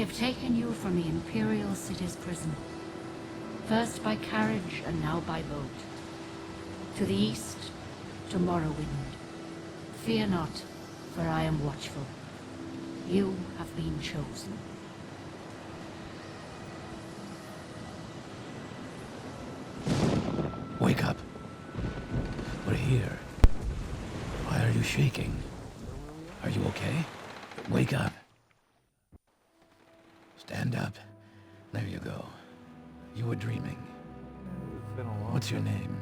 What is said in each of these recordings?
have taken you from the Imperial City's prison, first by carriage and now by boat. To the east, to Morrowind. Fear not, for I am watchful. You have been chosen. Wake up. We're here. Why are you shaking? Are you okay? Wake up. Stand up. There you go. You were dreaming. What's your name?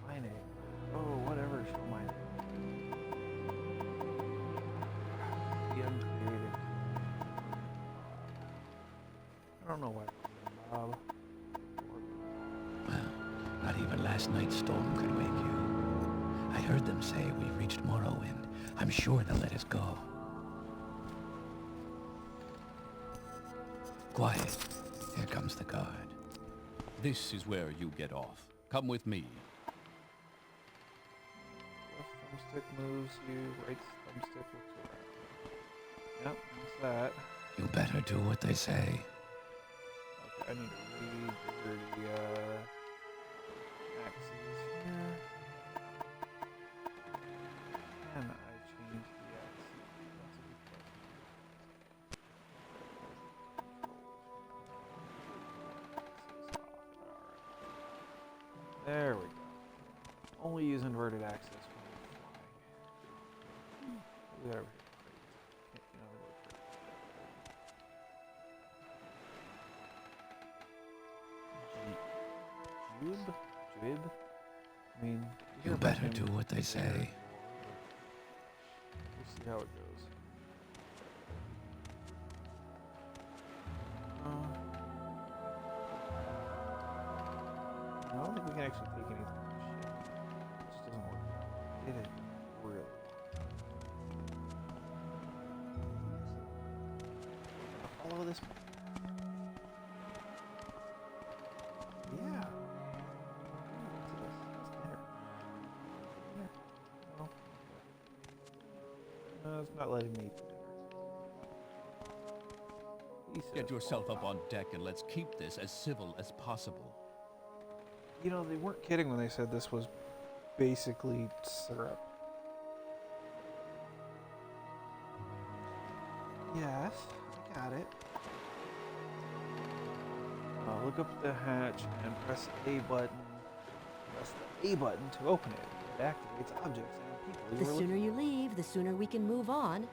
My name? Oh, whatever. Show my name. The uncreated. I don't know why. Bob. Well, not even last night's storm could wake you. I heard them say we've reached Morrowind. I'm sure they'll let us go. Quiet. Here comes the guard. This is where you get off. Come with me. Left thumbstick moves you, right thumbstick looks around. Yep, that's that. You better do what they say. Okay, I need to read the axes here. Can I change the axes? That's a good question. There we go. Only use inverted axis when flying. Look at over here. Jib? I mean, You better do what they say. We'll see how it goes. I don't think we can actually take anything from the ship. It just doesn't work. It is really. I'll follow this. Yeah. No, it's not letting me eat the dinner. Get yourself up on deck and let's keep this as civil as possible. You know, they weren't kidding when they said this was basically syrup. Yes, I got it. Look up the hatch and press A button. Press the A button to open it. It activates objects and people. The sooner you leave, the sooner we can move on.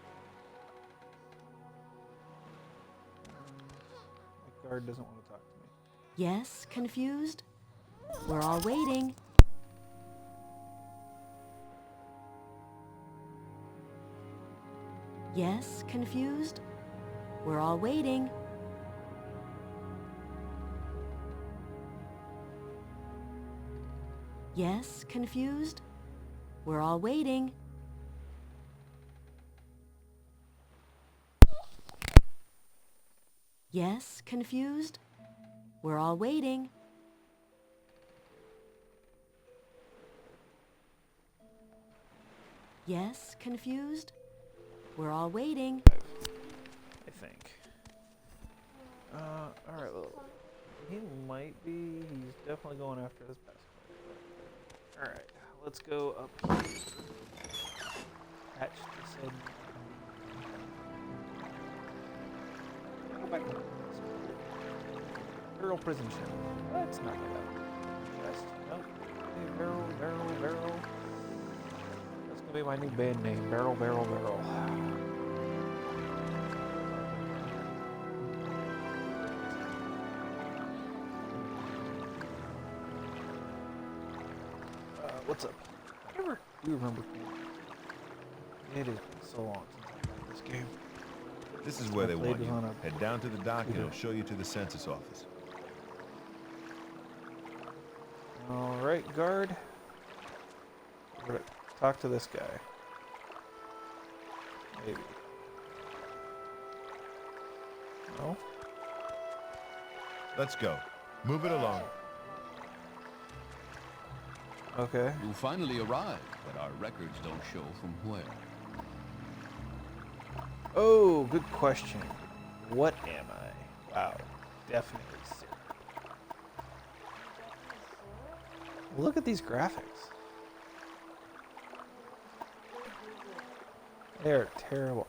My guard doesn't want to talk to me. Yes, confused? We're all waiting. Yes, confused? We're all waiting. Yes, confused? We're all waiting. Yes, confused? We're all waiting. Yes, confused? We're all waiting. I think. Alright, well, he might be. He's definitely going after this best. Alright, let's go up here. Hatch descend. Go back. Barrel prison ship. Let's knock it out. Chest. Nope. Hey, barrel. That's gonna be my new band name. Barrel. What's up? I never do remember. It has been so long since I played this game. This is where they want you. on a Head down to the dock and it'll show you to the census office. Alright, guard. We're gonna talk to this guy. Maybe. No? Let's go. Move it along. Okay. You finally arrived, but our records don't show from where. Oh, good question. What am I? Wow, definitely Sir. Look at these graphics. They're terrible.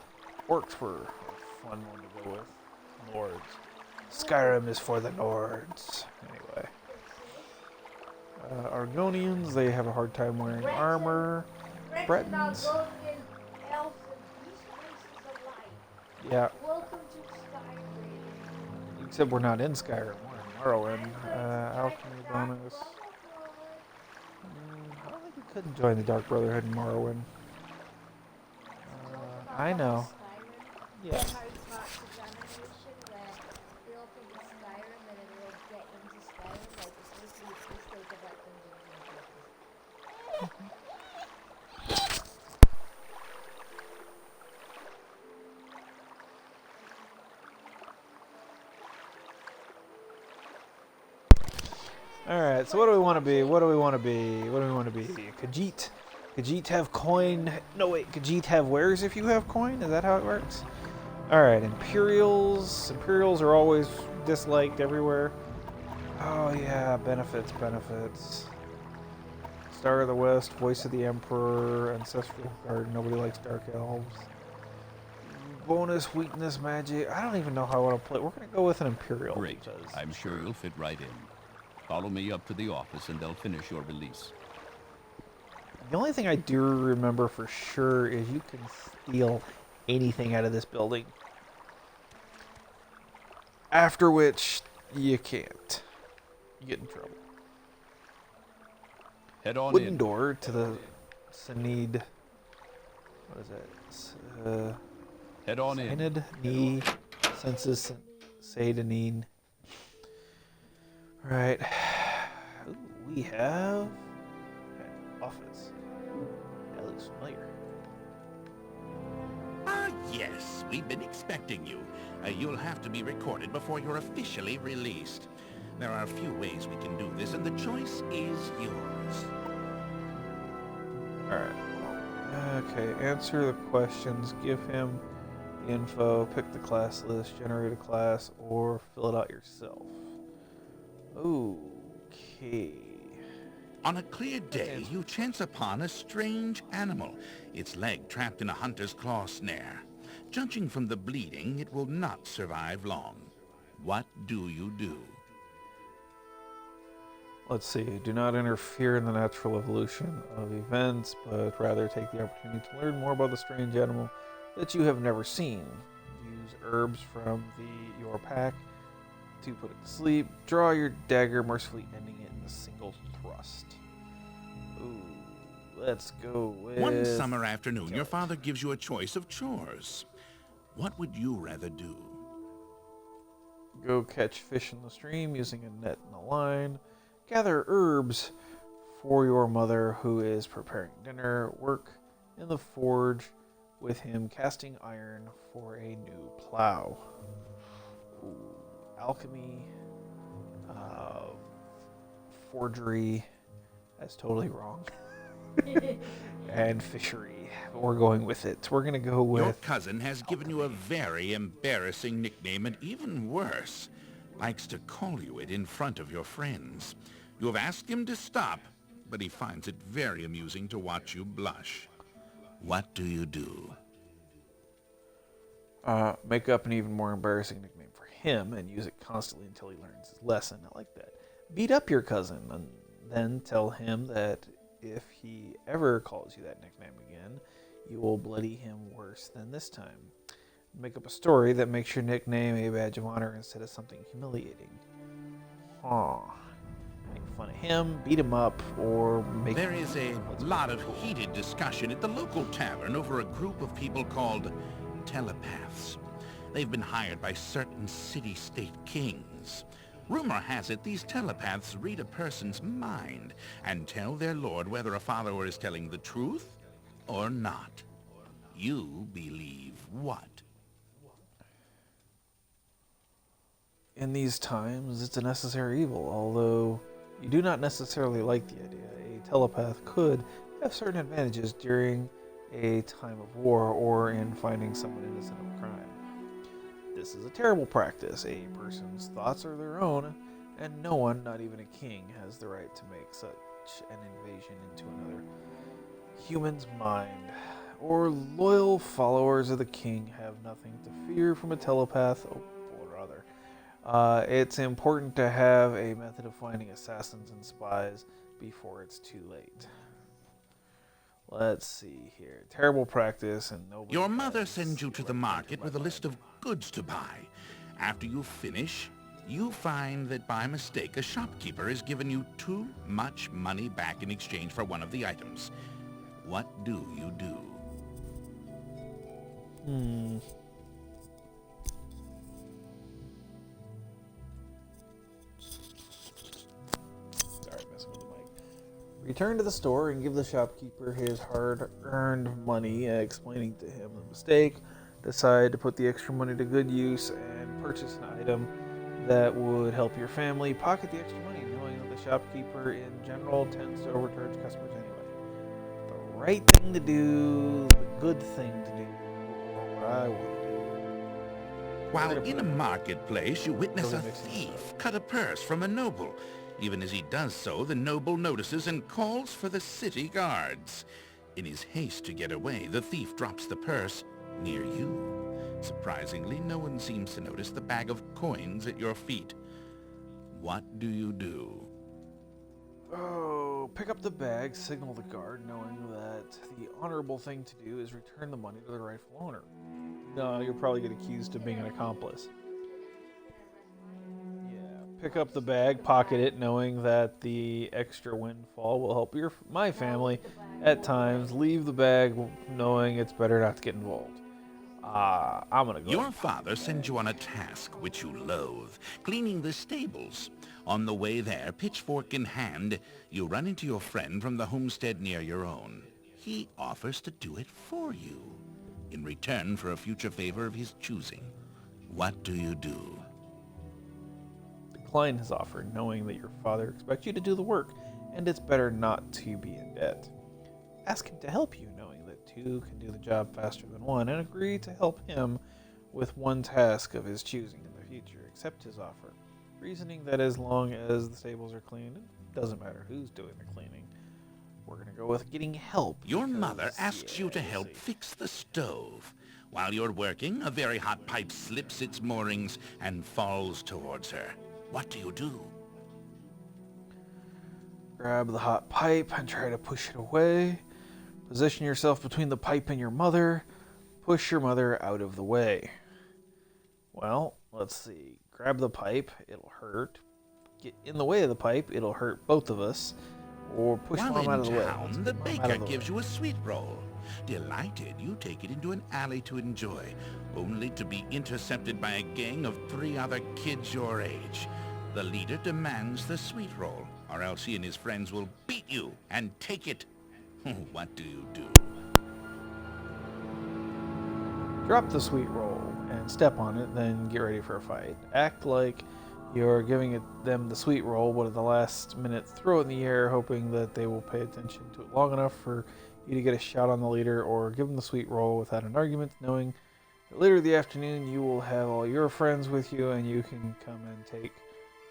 Orcs were a fun one to go with. Lords. Skyrim is for the Nords. Anyway. Argonians, they have a hard time wearing armor. Bretons. Yeah. Welcome to Skyrim. Except we're not in Skyrim, we're in Morrowind. Alchemy bonus. I don't think we couldn't join the Dark Brotherhood in Morrowind. I know. Yeah. Alright, so what do we want to be? What do we want to be? What do we want to be? Khajiit. Khajiit have coin. No, wait. Khajiit have wares if you have coin? Is that how it works? Alright, Imperials. Imperials are always disliked everywhere. Oh, yeah. Benefits, benefits. Star of the West, Voice of the Emperor, Ancestral Guard. Nobody likes Dark Elves. Bonus, weakness, magic. I don't even know how I want to play. We're going to go with an Imperial. Great. I'm sure you'll fit right in. Follow me up to the office and they'll finish your release. The only thing I do remember for sure is you can steal anything out of this building. After which, you can't. You get in trouble. Head on Wooden in. door to the Sanid. What is that? Head on in. Sanid, Knee, Census, Sadanin. Right. Ooh, we have office. That looks familiar. Ah, yes. We've been expecting you. You'll have to be recorded before you're officially released. There are a few ways we can do this, and the choice is yours. Alright. Okay, answer the questions. Give him the info. Pick the class list. Generate a class. Or fill it out yourself. Okay. On a clear day, you chance upon a strange animal, its leg trapped in a hunter's claw snare. Judging from the bleeding, it will not survive long. What do you do? Let's see. Do not interfere in the natural evolution of events, but rather take the opportunity to learn more about the strange animal that you have never seen. Use herbs from your pack to put it to sleep. Draw your dagger, mercifully ending it in a single thrust. Ooh, let's go with... One summer afternoon, your father gives you a choice of chores. What would you rather do? Go catch fish in the stream using a net and a line. Gather herbs for your mother who is preparing dinner. Work in the forge with him casting iron for a new plow. Ooh, alchemy. Forgery. That's totally wrong. And fishery. But we're going with it. We're going to go with... Your cousin has given you a very embarrassing nickname, and even worse, likes to call you it in front of your friends. You have asked him to stop, but he finds it very amusing to watch you blush. What do you do? Make up an even more embarrassing nickname for him and use it constantly until he learns his lesson. I like that. Beat up your cousin and then tell him that if he ever calls you that nickname again, you will bloody him worse than this time. Make up a story that makes your nickname a badge of honor instead of something humiliating. Make fun of him, beat him up, or make... There is a lot of heated discussion at the local tavern over a group of people called telepaths. They've been hired by certain city-state kings. Rumor has it these telepaths read a person's mind and tell their lord whether a follower is telling the truth or not. You believe what? In these times, it's a necessary evil, although you do not necessarily like the idea. A telepath could have certain advantages during a time of war or in finding someone innocent of crime. This is a terrible practice. A person's thoughts are their own, and no one, not even a king, has the right to make such an invasion into another human's mind. Or loyal followers of the king have nothing to fear from a telepath, or rather. It's important to have a method of finding assassins and spies before it's too late. Let's see here. Terrible practice and nobody. Your mother sends you to the market with a list of goods to buy. After you finish, you find that by mistake a shopkeeper has given you too much money back in exchange for one of the items. What do you do? Sorry, messing with the mic. Return to the store and give the shopkeeper his hard-earned money, explaining to him the mistake. Decide to put the extra money to good use and purchase an item that would help your family. Pocket the extra money, knowing that the shopkeeper in general tends to overcharge customers anyway. The right thing to do, the good thing to do, or what I would do. While in a marketplace, you witness a thief cut a purse from a noble. Even as he does so, the noble notices and calls for the city guards. In his haste to get away, the thief drops the purse near you. Surprisingly, no one seems to notice the bag of coins at your feet. What do you do? Oh, pick up the bag, signal the guard, knowing that the honorable thing to do is return the money to the rightful owner. No, you'll probably get accused of being an accomplice. Yeah, pick up the bag, pocket it, knowing that the extra windfall will help my family at times. Leave the bag, knowing it's better not to get involved. I'm gonna go. Your father sends you on a task which you loathe, cleaning the stables. On the way there, pitchfork in hand, you run into your friend from the homestead near your own. He offers to do it for you, in return for a future favor of his choosing. What do you do? Decline his offer, knowing that your father expects you to do the work, and it's better not to be in debt. Ask him to help you, knowing that two can do the job faster than one, and agree to help him with one task of his choosing in the future. Accept his offer, reasoning that as long as the stables are cleaned, it doesn't matter who's doing the cleaning. We're going to go with getting help. Your mother asks you to help fix the stove. While you're working, a very hot pipe slips its moorings and falls towards her. What do you do? Grab the hot pipe and try to push it away. Position yourself between the pipe and your mother. Push your mother out of the way. Well, let's see. Grab the pipe, it'll hurt. Get in the way of the pipe, it'll hurt both of us. Or push Mom out of the way. While in town, the baker gives you a sweet roll. Delighted, you take it into an alley to enjoy, only to be intercepted by a gang of 3 other kids your age. The leader demands the sweet roll, or else he and his friends will beat you and take it. What do you do? Drop the sweet roll and step on it, then get ready for a fight. Act like you're giving them the sweet roll, but at the last minute throw it in the air, hoping that they will pay attention to it long enough for you to get a shot on the leader, or give them the sweet roll without an argument, knowing that later in the afternoon you will have all your friends with you and you can come and take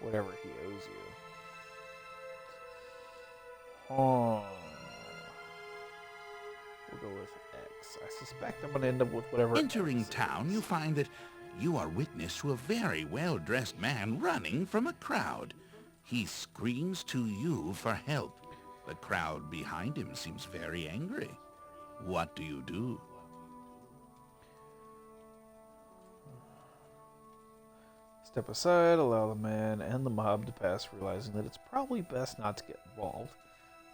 whatever he owes you. Oh. We'll go with X. I suspect I'm going to end up with whatever. Entering X town, is. you find that you are witness to a very well-dressed man running from a crowd. He screams to you for help. The crowd behind him seems very angry. What do you do? Step aside, allow the man and the mob to pass, realizing that it's probably best not to get involved.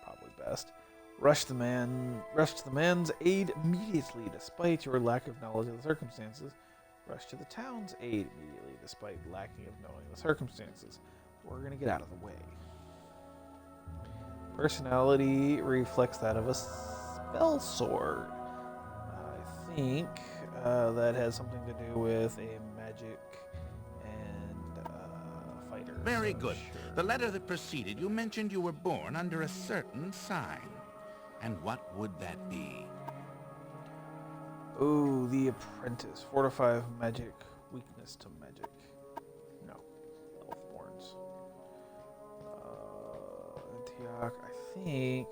Probably best. Rush to the man's aid immediately, despite your lack of knowledge of the circumstances. Rush to the town's aid immediately, despite lacking of knowing the circumstances. We're going to get out of the way. Personality reflects that of a spell sword. I think that has something to do with a magic and fighter. Very so good. Sure. The letter that preceded, you mentioned you were born under a certain sign. And what would that be? Oh, the apprentice. Fortify magic. Weakness to magic. No. Elfborns. Antioch, I think.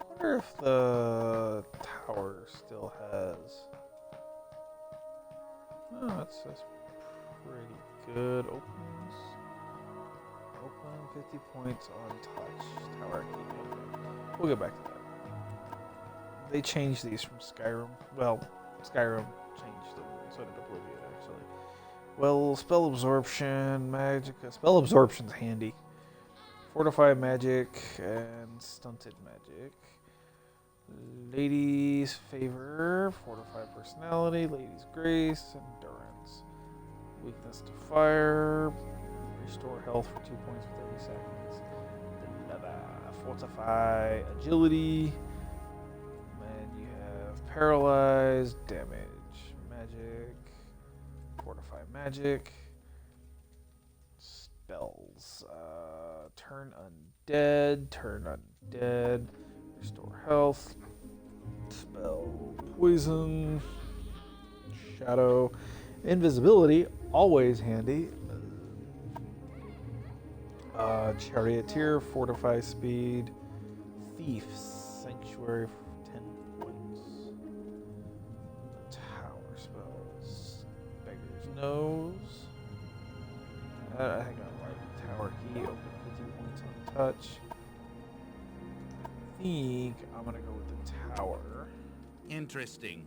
I wonder if the tower still has. Oh, that's pretty good. Opens. Open 50 points on touch. Tower key. Okay. We'll get back to that. They changed these from Skyrim. Well, Skyrim changed them. So did Oblivion, actually. Well, spell absorption, magicka. Spell absorption's handy. Fortify magic and stunted magic. Ladies' favor, fortify personality, ladies' grace, endurance. Weakness to fire, restore health for 2 points for 30 seconds. Fortify agility. And you have paralyzed, damage, magic, fortify magic, spells. Turn undead, restore health, spell poison, shadow, invisibility, always handy. Charioteer, fortify speed, thief, sanctuary for 10 points. Tower spells, beggar's nose. I think I'm right. Tower key, open 50 points on touch. I think I'm gonna go with the tower. Interesting.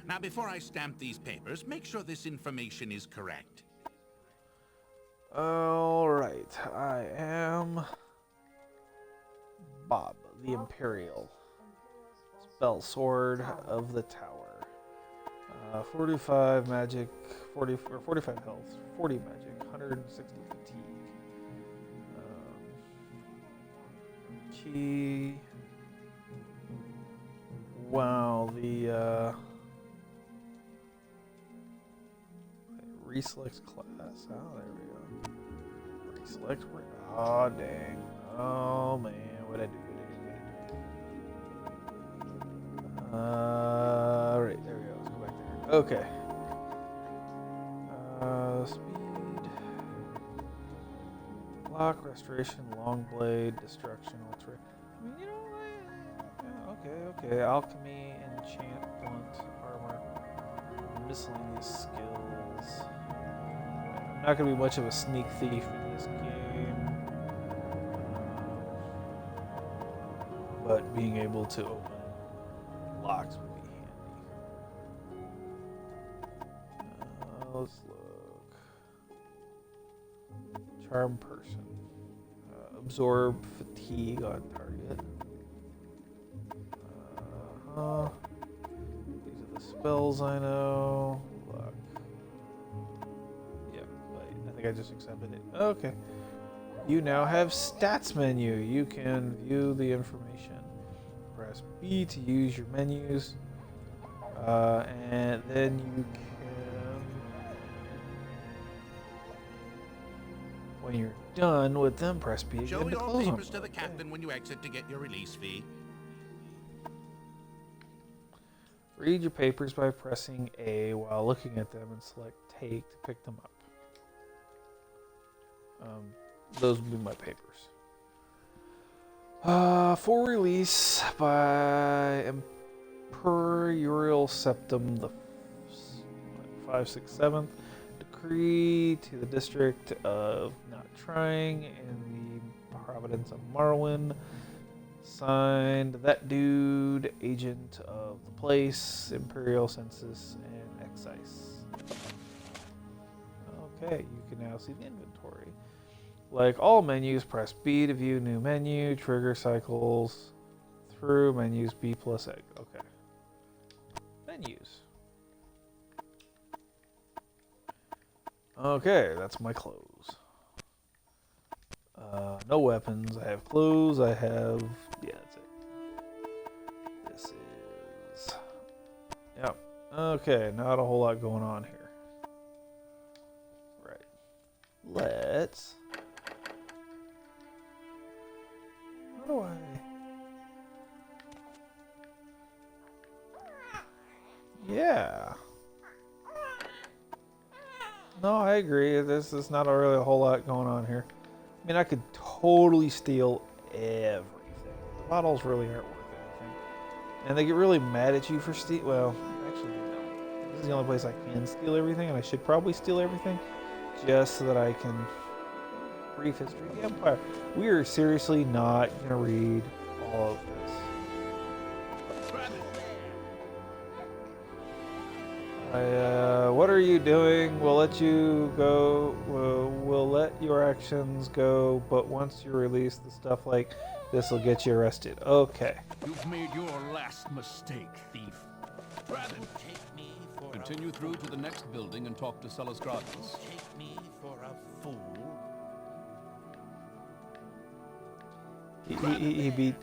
Now, before I stamp these papers, make sure this information is correct. Alright, I am Bob, the Imperial. Spell Sword of the Tower. 45 magic, 45 health, 40 magic, 160 fatigue. Key. Wow, the reselect class. Oh, there we go. Reselect. Oh, dang. Oh, man. What'd I do? Right, there we go. Let's go back there. Okay. Speed. Block, restoration, long blade, destruction, ultra. I mean, you know, okay. Alchemy, enchant, blunt, armor, miscellaneous skills. I'm not going to be much of a sneak thief in this game. But being able to open locks would be handy. Let's look. Charm person. Absorb fatigue on target. These are the spells I know. Luck. Yep, I think I just accepted it. Okay. You now have stats menu. You can view the information. Press B to use your menus. And then you can, when you're done with them, press B again Show to your close them. papers to the captain when you exit to get your release fee. Read your papers by pressing A while looking at them and select Take to pick them up. Those would be my papers. For release by Imperial Septum the 567th decree to the district of Not Trying in the Providence of Morrowind. Signed that dude, agent of the place, Imperial Census and Excise. Okay, you can now see the inventory. Like all menus, press B to view new menu, trigger cycles through menus, B plus egg. Okay. Menus. Okay, that's my clothes. No weapons. I have clothes. I have... Yeah, that's it. This is... Yep. Okay, not a whole lot going on here. Right. Let's... How do I... Yeah. No, I agree. This is not really a whole lot going on here. I mean, I could totally steal everything. The bottles really aren't worth anything. And they get really mad at you for steal. Well, actually, no. This is the only place I can steal everything, and I should probably steal everything just so that I can. Brief history of the Empire. We are seriously not going to read all of this. What are you doing? We'll let you go. We'll let your actions go, but once you release the stuff like this will get you arrested. Okay. You've made your last mistake, thief. Continue through to the next building and talk to Siltstrider. Take me for a fool. He beat.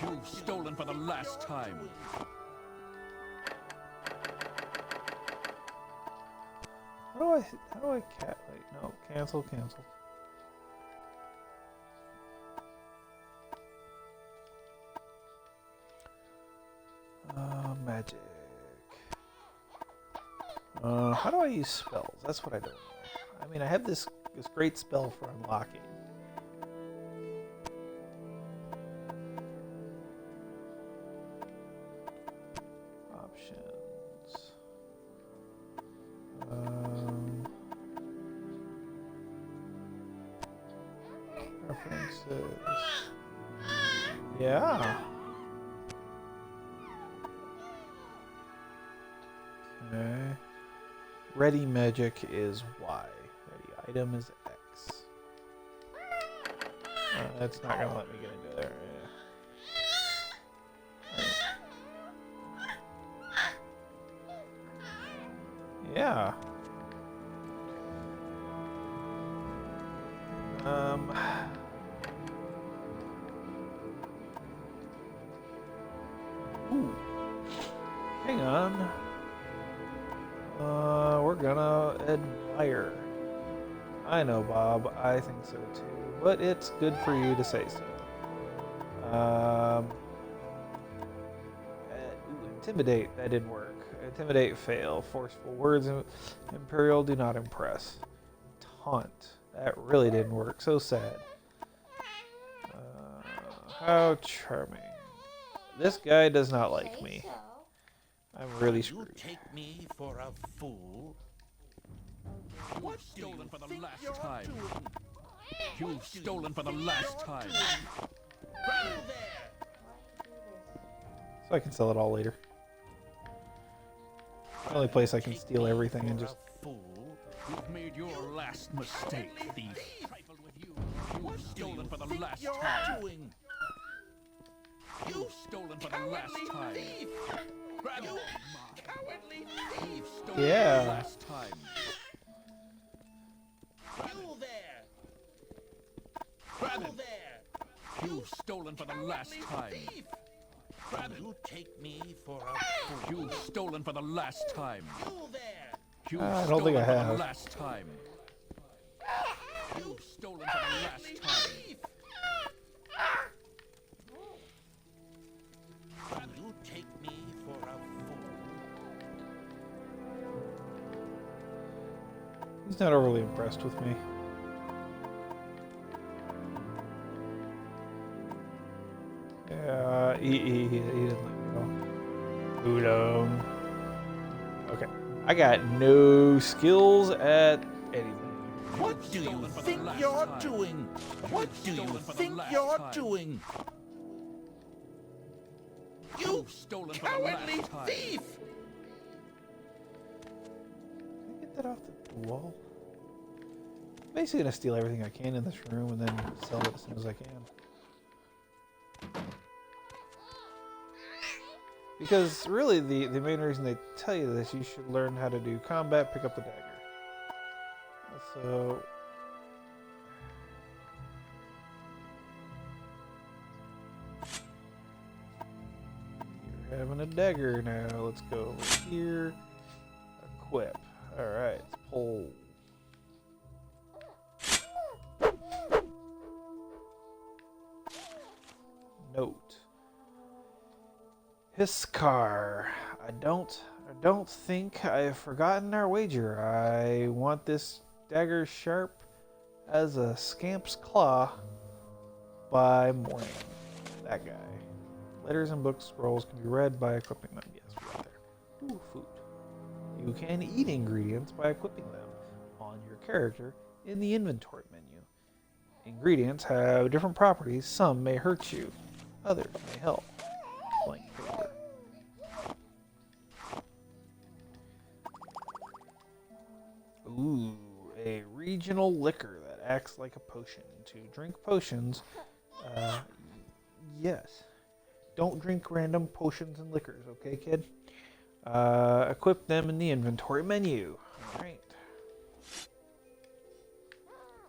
You've stolen for the last time. How do I cat? Wait, no, cancel. Magic. How do I use spells? That's what I don't know. I mean, I have this great spell for unlocking. Options. Preferences. Yeah. Okay. Ready magic is Y. Ready item is X. That's not gonna let me get into there. Yeah. Ooh. Hang on. We're gonna admire. I know, Bob. I think so too. But it's good for you to say so. Intimidate. That didn't work. Intimidate, fail. Forceful words, Imperial, do not impress. Taunt. That really didn't work. So sad. How charming. This guy does not like me. I'm really screwed. You take me for a fool. You've stolen for the last time. You've stolen for the last time. So I can sell it all later. The only place I can steal everything and just. You've made your last mistake, thief. You've stolen for the last time. You've stolen for the last time. You cowardly thief! Stolen for the last time. You there! You there! You've stolen for the last time. You take me for a fool. You've stolen for the last time. You there! You've I don't think I stolen for have. the last time. You've stolen for the last time. You take me for a fool. He's not overly impressed with me. Yeah, he doesn't like me at all. Oolong. Okay. I got no skills at anything. What do you think you're doing? What do you think you're doing? You cowardly thief! Can I get that off the wall? I'm basically gonna steal everything I can in this room and then sell it as soon as I can. Because really the main reason they tell you this, you should learn how to do combat, pick up the dagger. So you're having a dagger now. Let's go over here. Equip. Alright, let's pull. Note. Hiskar. I don't think I've forgotten our wager. I want this dagger sharp as a scamp's claw by morning. That guy. Letters and book scrolls can be read by equipping them. Yes, we got there. Ooh, food. You can eat ingredients by equipping them on your character in the inventory menu. Ingredients have different properties. Some may hurt you. Others may help. Blank paper. Ooh, a regional liquor that acts like a potion. To drink potions, yes. Don't drink random potions and liquors, okay, kid? Equip them in the inventory menu. Alright.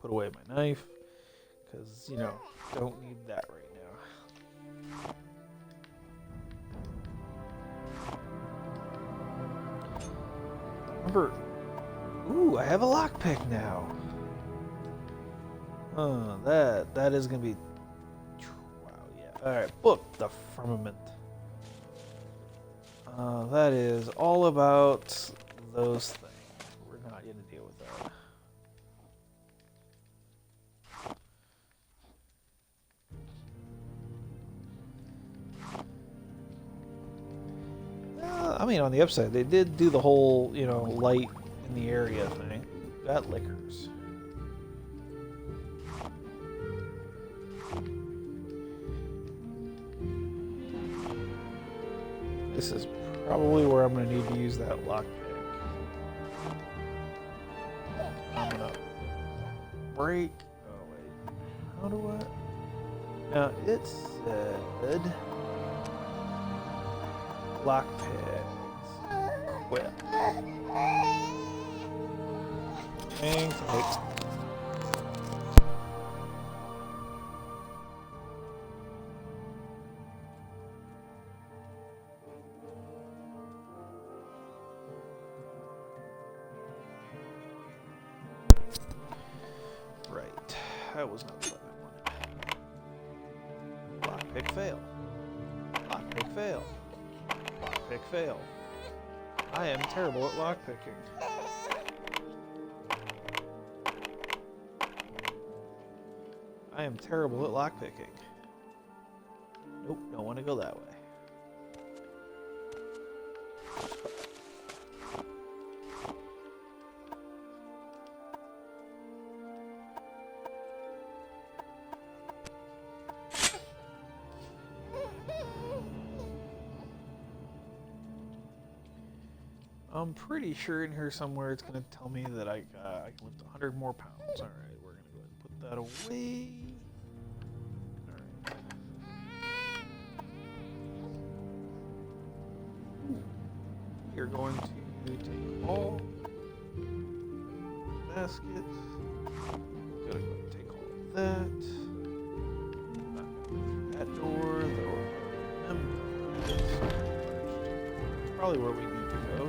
Put away my knife, because, you know, don't need that right now. Remember, ooh, I have a lockpick now. That is gonna be, wow, yeah. All right, book the firmament. That is all about those things. We're not gonna deal with that. I mean, on the upside, they did do the whole, you know, light in the area thing. Got liquors. This is probably where I'm going to need to use that lockpick. I'm going to break. Oh, wait. How do I? Now, it said lockpicks. Quit. Hang tight. Right. That was not what I wanted. Lockpick fail. Lockpick fail. Lockpick fail. I am terrible at lockpicking. I am terrible at lockpicking. Nope, don't want to go that way. I'm pretty sure in here somewhere it's going to tell me that I can lift 100 more pounds. Alright, we're going to go ahead and put that away. Alright. You're going to take all baskets. Gonna go ahead and take all of that. Not gonna open that door, though. Probably where we need to go.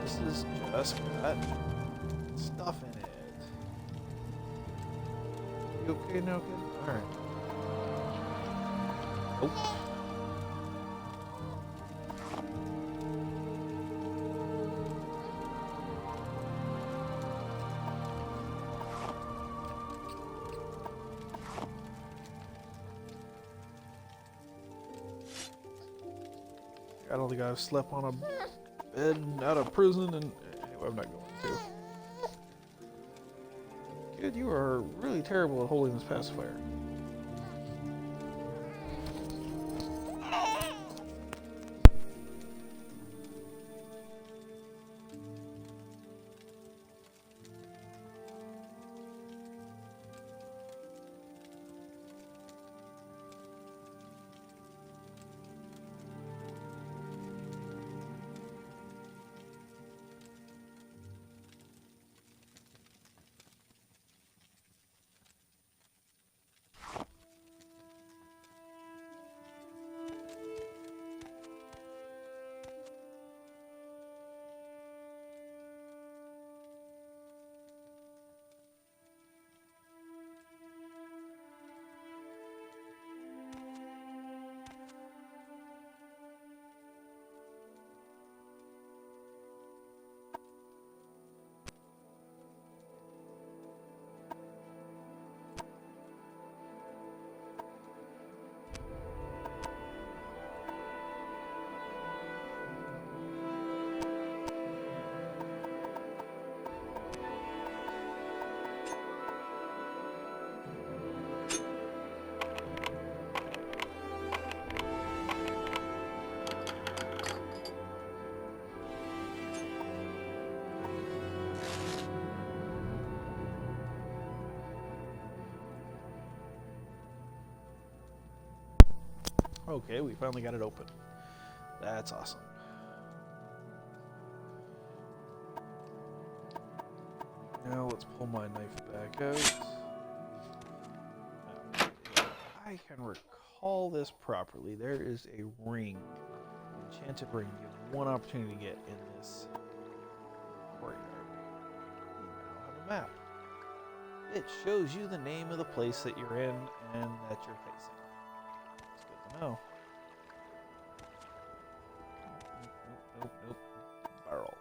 This is just got stuff in it. You okay now, kid? Alright. Oh. I don't think I've slept on a bed out of prison, and anyway, I'm not going to. Kid, you are really terrible at holding this pacifier. Okay, we finally got it open. That's awesome. Now let's pull my knife back out. If I can recall this properly, there is a ring, an enchanted ring. You have one opportunity to get in this courtyard. You now have a map. It shows you the name of the place that you're in and that you're facing. It's good to know. Nope. Barrel.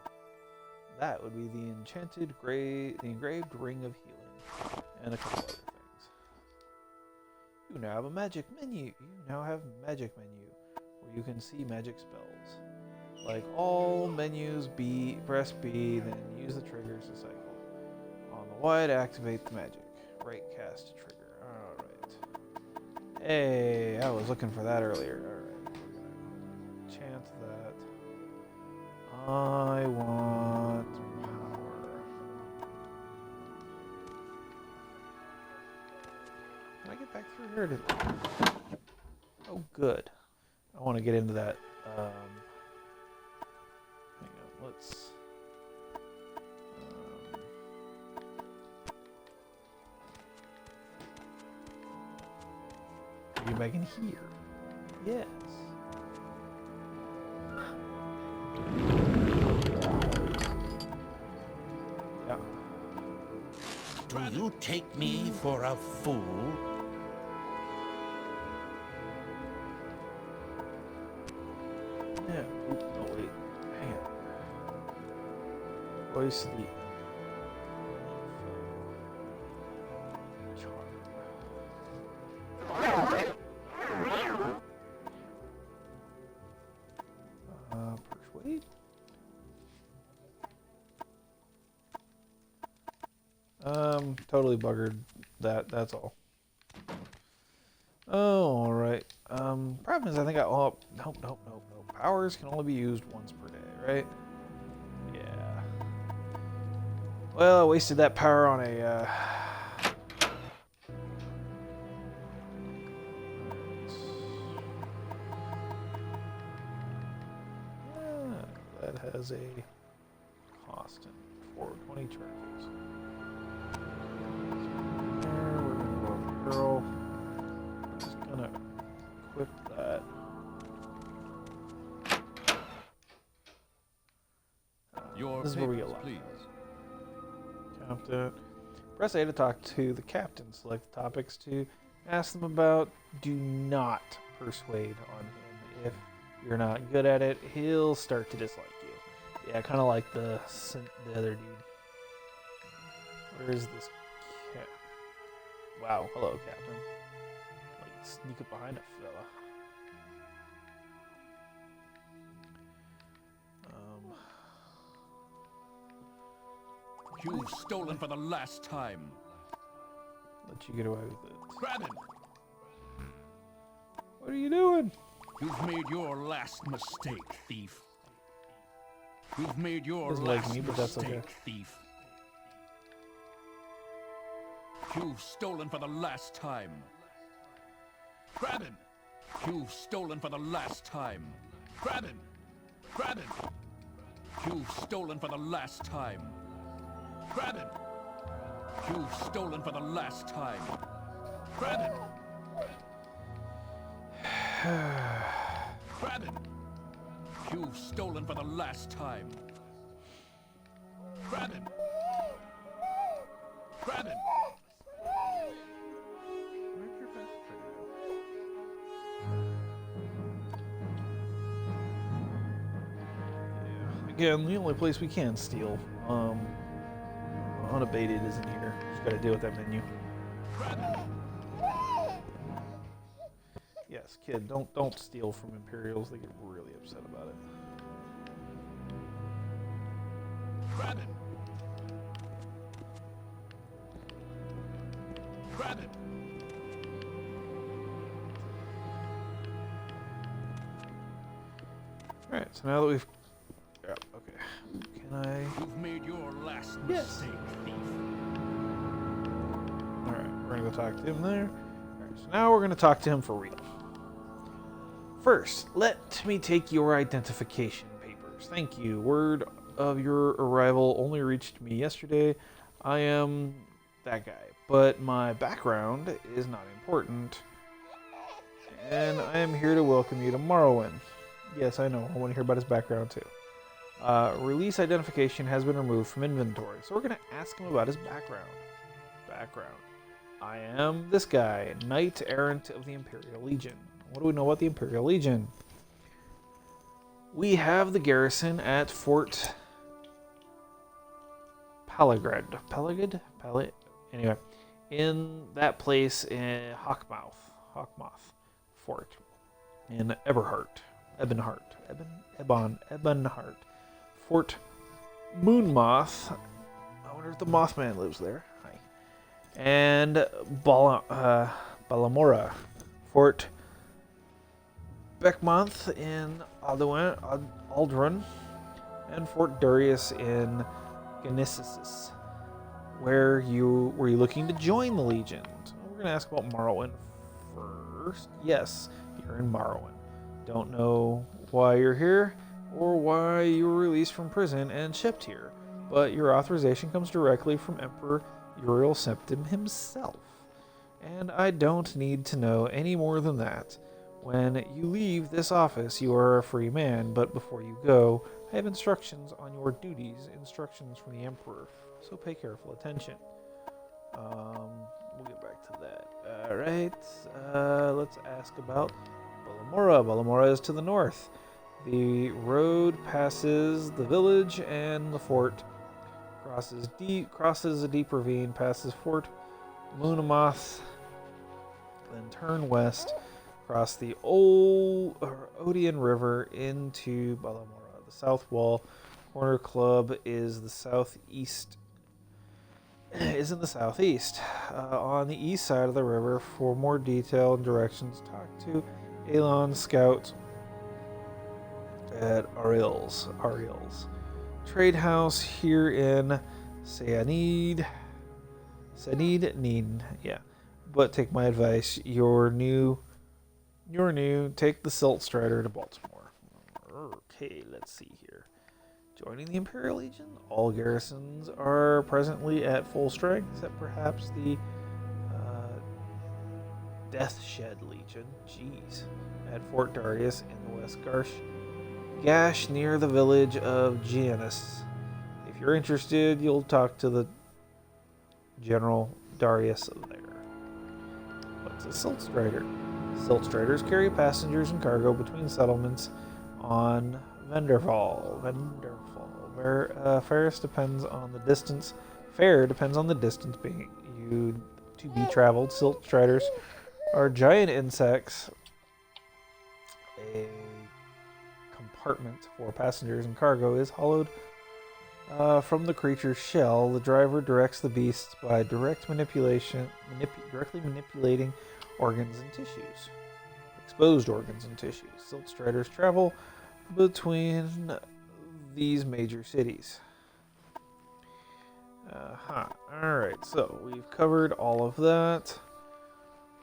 That would be the engraved ring of healing, and a couple other things. You now have a magic menu. Where you can see magic spells. Like all menus, press B, then use the triggers to cycle. On the Y to activate the magic. Right, cast a trigger. Alright. Hey, I was looking for that earlier. Alright, we're gonna enchant that. I want power. Can I get back through here? Oh, good. I want to get into that. Hang on, let's... get back in here. Yes. Yeah. Do you take me for a fool? Yeah. Oop, no, wait. Hang it. Voice the... Persuade? Totally buggered that, that's all. Oh, alright. Problem is I think nope. Powers can only be used once per day, right? Yeah. Well, I wasted that power on a, that has a cost in 420 charges. There, we're gonna go over girl. We're just gonna equip that. Your This is where we get papers, lost. please. Captain. Press A to talk to the captain. Select the topics to ask them about. Do not persuade on him. If you're not good at it, he'll start to dislike you. Yeah, kind of like the other dude. Where is this cat? Wow, hello, Captain. Like, sneak up behind a fella. You've stolen for the last time. Let you get away with it. Grab him! What are you doing? You've made your last mistake, thief. You've made your Doesn't like last me, but that's mistake, okay. thief. You've stolen for the last time. Grab him! You've stolen for the last time. Grab him! Grab him! You've stolen for the last time. Grab him! You've stolen for the last time. Grab him! Grab him! You've stolen for the last time. Grab him! Grab him! Where's your best friend? Yeah. Again, the only place we can steal, unabated is in here. Just gotta deal with that menu. Grab him! Yes, kid, don't steal from Imperials. They get really upset about it. Grab him! Grab him! Alright, so now that we've... Yeah, okay. Can I... You've made your last Yes. mistake, thief. Alright, we're gonna go talk to him there. Alright, so now we're gonna talk to him for real. First, let me take your identification papers. Thank you. Word of your arrival only reached me yesterday. I am that guy, but my background is not important. And I am here to welcome you to Morrowind. Yes, I know. I want to hear about his background too. Release identification has been removed from inventory, so we're going to ask him about his background. I am this guy, Knight Errant of the Imperial Legion. What do we know about the Imperial Legion? We have the garrison at Fort Palagred. Anyway, in that place in Hawkmoth Fort in Ebonheart. Fort Moonmoth. I wonder if the Mothman lives there. Hi. And Balamora. Fort Beckmonth in Aldrun. And Fort Darius in Genesis. Were you looking to join the Legion? We're going to ask about Morrowind first. Yes, you're in Morrowind. Don't know why you're here or why you were released from prison and shipped here, but your authorization comes directly from Emperor Uriel Septim himself. And I don't need to know any more than that. When you leave this office, you are a free man, but before you go, I have instructions on your duties, instructions from the Emperor, so pay careful attention. We'll get back to that. Alright, let's ask about Balamora. Balamora is to the north. The road passes the village and the fort, crosses a deep ravine, passes Fort Moonamoth, then turn west, cross the old Odian River into Balamora. The South Wall Corner Club is the southeast. Is in the southeast. On the east side of the river. For more detail and directions, talk to Elon Scout at Ariel's. Trade house here in Saanid. Yeah. But take my advice. You're new. Take the Siltstrider to Baltimore. Okay, let's see here. Joining the Imperial Legion. All garrisons are presently at full strength, except perhaps the Deathshed Legion. Jeez. At Fort Darius in the West Gash near the village of Giannis. If you're interested, you'll talk to the General Darius there. What's a Siltstrider? Siltstriders carry passengers and cargo between settlements on Venderfall. Where fare depends on the distance. Fare depends on the distance to be traveled. Siltstriders are giant insects. A compartment for passengers and cargo is hollowed from the creature's shell. The driver directs the beasts by directly manipulating organs and tissues. Exposed organs and tissues. Siltstriders travel between these major cities. Alright, so we've covered all of that.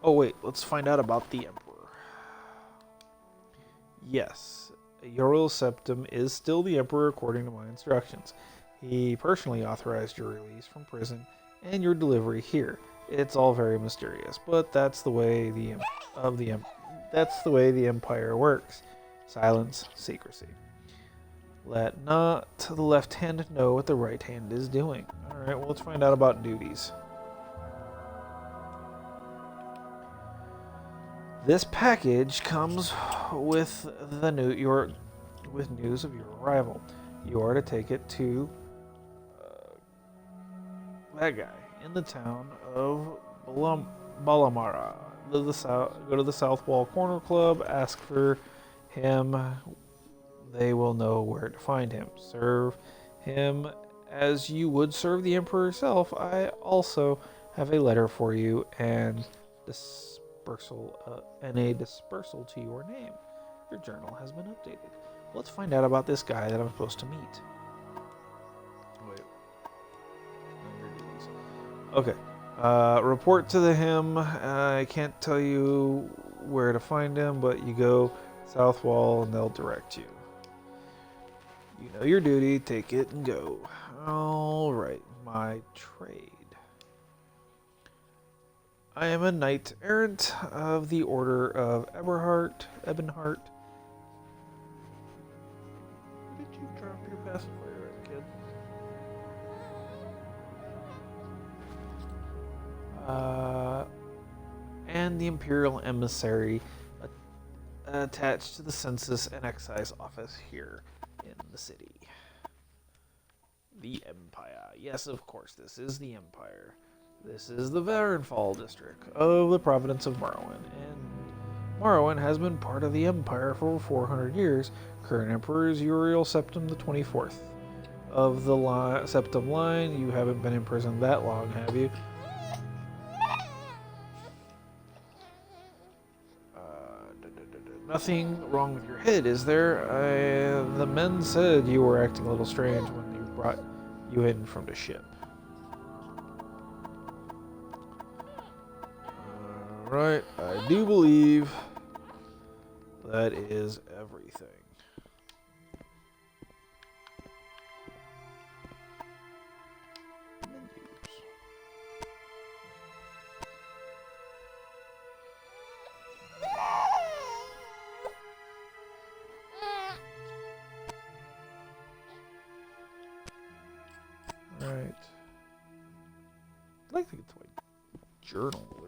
Oh wait, let's find out about the Emperor. Yes, Uriel Septim is still the Emperor according to my instructions. He personally authorized your release from prison and your delivery here. It's all very mysterious, but that's the way the Empire works. Silence, secrecy. Let not the left hand know what the right hand is doing. Alright, well, let's find out about duties. This package comes with news of your arrival. You are to take it to that guy in the town of Balamara. Go to the South Wall Corner Club, ask for him. They will know where to find him. Serve him as you would serve the Emperor herself. I also have a letter for you and a dispersal to your name. Your journal has been updated. Let's find out about this guy that I'm supposed to meet. Wait. Okay. Report to him. I can't tell you where to find him, but you go South wall, and they'll direct you. You know your duty, take it and go. Alright, my trade. I am a knight errant of the Order of Eberhard. Where did you drop your pacifier at, kid? And the Imperial Emissary attached to the Census and Excise Office here in the city. The Empire. Yes, of course, this is the Empire. This is the Varenfall district of the province of Morrowind, and Morrowind has been part of the Empire for over 400 years. Current Emperor is Uriel Septim the 24th. Of the Septim line, you haven't been in prison that long, have you? Nothing wrong with your head, is there? The men said you were acting a little strange when they brought you in from the ship. Alright, I do believe that is everything. Alright. I'd like to get to my journal.